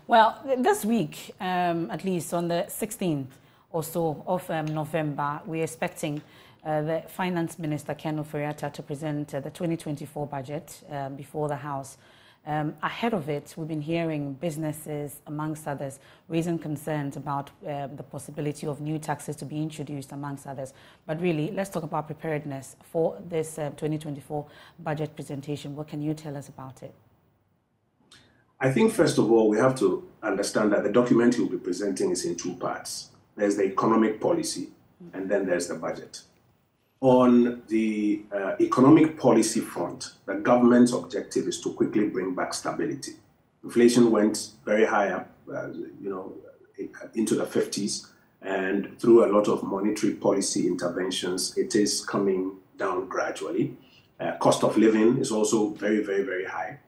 Well, this week, at least on the 16th or so of November, we're expecting the Finance Minister, Ken Ofori-Atta, to present the 2024 budget before the House. Ahead of it, we've been hearing businesses, amongst others, raising concerns about the possibility of new taxes to be introduced, amongst others. But really, let's talk about preparedness for this 2024 budget presentation. What can you tell us about it? I think, first of all, we have to understand that the document he will be presenting is in two parts. There's the economic policy, and then there's the budget. On the economic policy front, the government's objective is to quickly bring back stability. Inflation went very high up, into the 50s, and through a lot of monetary policy interventions, it is coming down gradually. Cost of living is also very, very, very high.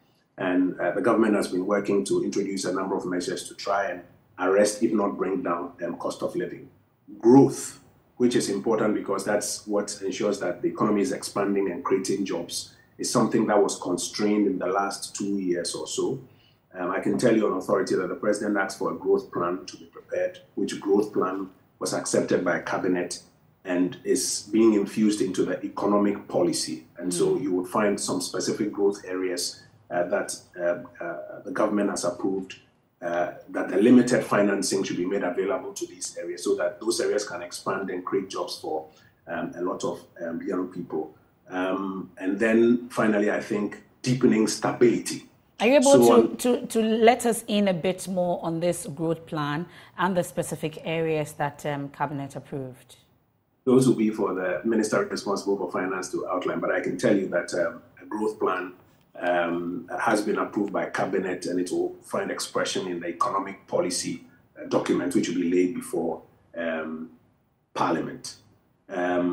And the government has been working to introduce a number of measures to try and arrest, if not bring down, cost of living. Growth, which is important because that's what ensures that the economy is expanding and creating jobs, is something that was constrained in the last 2 years or so. I can tell you on authority that the president asked for a growth plan to be prepared, which growth plan was accepted by cabinet and is being infused into the economic policy. And so you will find some specific growth areas that the government has approved, that the limited financing should be made available to these areas so that those areas can expand and create jobs for a lot of young people. And then finally, I think deepening stability. Are you able to let us in a bit more on this growth plan and the specific areas that Cabinet approved? Those will be for the minister responsible for finance to outline, but I can tell you that a growth plan has been approved by cabinet, and it will find expression in the economic policy document, which will be laid before Parliament.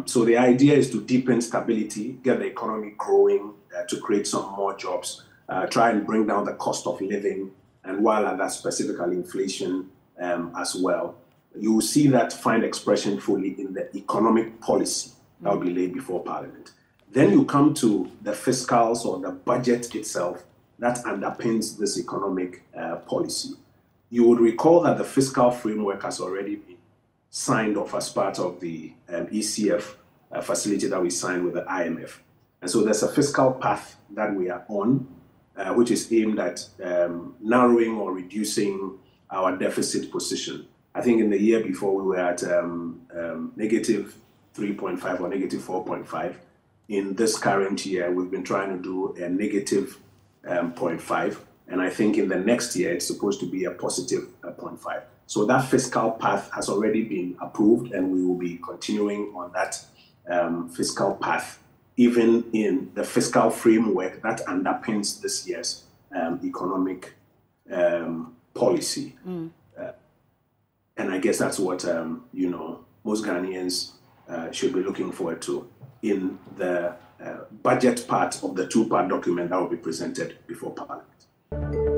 So the idea is to deepen stability, get the economy growing, to create some more jobs, try and bring down the cost of living, and while at that specifically inflation as well. You will see that find expression fully in the economic policy that will be laid before Parliament. Then you come to the fiscals or the budget itself that underpins this economic policy. You would recall that the fiscal framework has already been signed off as part of the ECF facility that we signed with the IMF. And so there's a fiscal path that we are on, which is aimed at narrowing or reducing our deficit position. I think in the year before we were at negative 3.5 or negative 4.5. In this current year, we've been trying to do a negative 0.5. And I think in the next year, it's supposed to be a positive 0.5. So that fiscal path has already been approved, and we will be continuing on that fiscal path, even in the fiscal framework that underpins this year's economic policy. And I guess that's what, most Ghanaians should be looking forward to in the budget part of the two-part document that will be presented before Parliament.